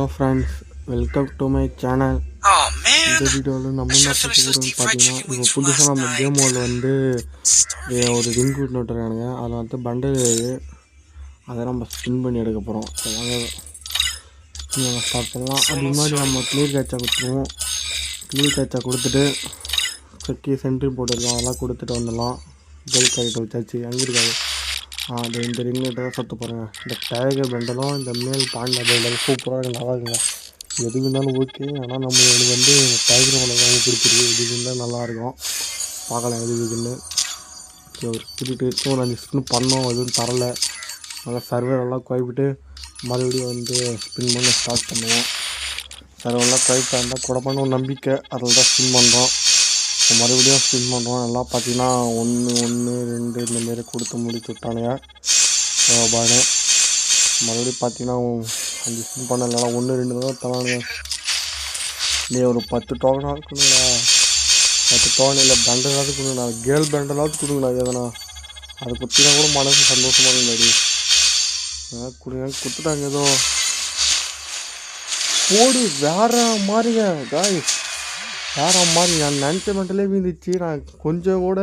Hello friends, welcome to my channel. இந்த வீடியோவில் நம்ம என்ன பார்க்க போகிறோம்னு பார்த்தீங்கன்னா, இப்போ புதுசாக நம்ம கேம் மோடில் வந்து ஒரு ரிங் விட்டு விட்டுருக்கானுங்க. அதில் வந்து பண்டல் அதை நம்ம ஸ்பின் பண்ணி எடுக்க போகிறோம். நம்ம ஸ்டார்ட் பண்ணலாம். அதுக்கு முன்னாடி நம்ம கிளியர் கேட்சா கொடுத்துருவோம். கிளியர் கேட்சா கொடுத்துட்டு செக்கி சென்ட்ரி போட்டுருக்கோம், அதெல்லாம் கொடுத்துட்டு வந்துடலாம். கேல் கேரக்டர் வச்சாச்சு. எங்கே இருக்காது அது இந்த ரிங்கிட்ட தான் சத்து பாருங்கள். இந்த டைகர் பெண்டலும் இந்த மேல் பாண்டா பெண்டலும் சூப்பராக நல்லா இருக்குங்க. எது இருந்தாலும் ஓகே, ஆனால் நம்ம எனக்கு வந்து டைகர் பெண்டல் ரொம்ப பிடிச்சிருக்கு. இது இருந்தால் நல்லாயிருக்கும். பார்க்கலாம் எது இதுன்னு. ஒரு திருட்டு ஒரு 5 ஸ்பின் பண்ணோம், எதுவும் தரலை. நல்லா சர்வரெல்லாம் குழப்பிட்டு மறுபடியும் வந்து ஸ்பின் பண்ண ஸ்டார்ட் பண்ணுவோம். சர்வரெல்லாம் குழப்பிட்டா இருந்தால் கூட பண்ண ஒரு நம்பிக்கை, அதில் தான் ஸ்பின் பண்ணுறோம். இப்போ மறுபடியும் ஸ்பின் பண்ணுறோம். எல்லாம் பார்த்தீங்கன்னா 1 1 2 இந்தமாரி கொடுத்து முடிச்சு விட்டானுங்க. பாரு மறுபடியும் பார்த்தீங்கன்னா 5 ஸ்பின் பண்ணலாம். 1 2 தான் தரானுங்க. நீ ஒரு 10 டோக்கனாவது கொடுங்கடா, 10 டோக்கன் இல்லை பெண்டலாவது கொடுங்கடா, கேர்ள் பெண்டலாவது கொடுங்கடா. எதனா அதை பற்றினா கூட மனசு சந்தோஷமாக இல்லடி. கொடுங்க கொடுத்துட்டாங்க. ஏதோ போடு வேற மாதிரிங்க காய், வேற மாதிரி. நான் நினச்ச மெண்டலே வீந்துச்சு. நான் கொஞ்சம் கூட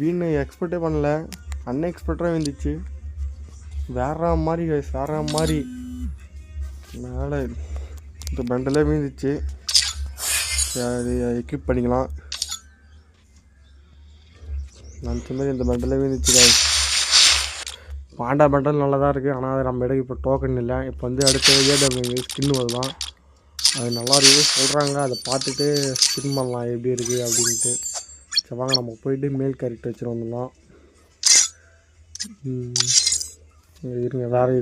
வீணு எக்ஸ்பெக்டே பண்ணல, அன்எக்ஸ்பெக்டாக வீந்துச்சு. வேற மாதிரி கைஸ், வேற மாதிரி. மேலே இந்த பெண்டலே வீந்துச்சு. அது எக்யூப் பண்ணிக்கலாம். நினச்ச மாதிரி இந்த பெண்டலே வீந்துச்சு காய். பாண்டா பெண்டல் நல்லா தான் இருக்குது, ஆனால் அது நம்ம எடுக்க இப்போ டோக்கன் இல்லை. இப்போ வந்து அடுத்த ஏடபிள்யூ ஸ்கின் வருதான், அது நல்லா இருக்குது சொல்கிறாங்க. அதை பார்த்துட்டு ஸ்பின் பண்ணலாம் எப்படி இருக்குது அப்படின்ட்டு. சரி வாங்க நம்ம போயிட்டு மேல் கேரக்டர் வச்சுட்டு வந்துடலாம். இருங்க வேறு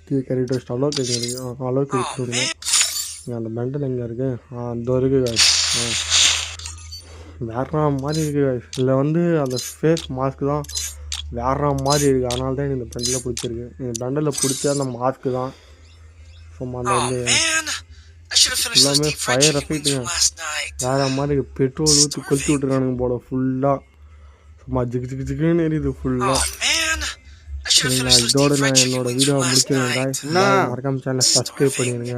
கேரக்டர் வச்சுட்டு அளவுக்கு இருக்குது, அளவுக்கு வச்சுருக்கோம். அந்த பெண்டல் எங்கே இருக்குது? அந்த இருக்குது. வேற மாதிரி இருக்குது. இதில் வந்து அந்த ஃபேஸ் மாஸ்க்கு தான் வேற மாதிரி இருக்குது. அதனால தான் எனக்கு இந்த பெண்டலில் பிடிச்சிருக்கு. இந்த பெண்டலில் பிடிச்ச அந்த மாஸ்க்கு தான் சும்மா அந்த வந்து எல்லாமே ஃபயர் எஃபெக்ட்டுங்க. வேறு மாதிரி பெட்ரோல் ஊற்றி கொளுத்தி விட்டுருக்கானுங்க போல ஃபுல்லாக. சும்மா ஜிக்கு ஜிக்கு ஜிக்குன்னு எரியுது ஃபுல்லாக. சரிங்களா, இதோட நான் என்னோடய வீடியோவை முடிச்சிருக்கேன். மறக்காம சேனலை சப்ஸ்கிரைப் பண்ணிடுங்க.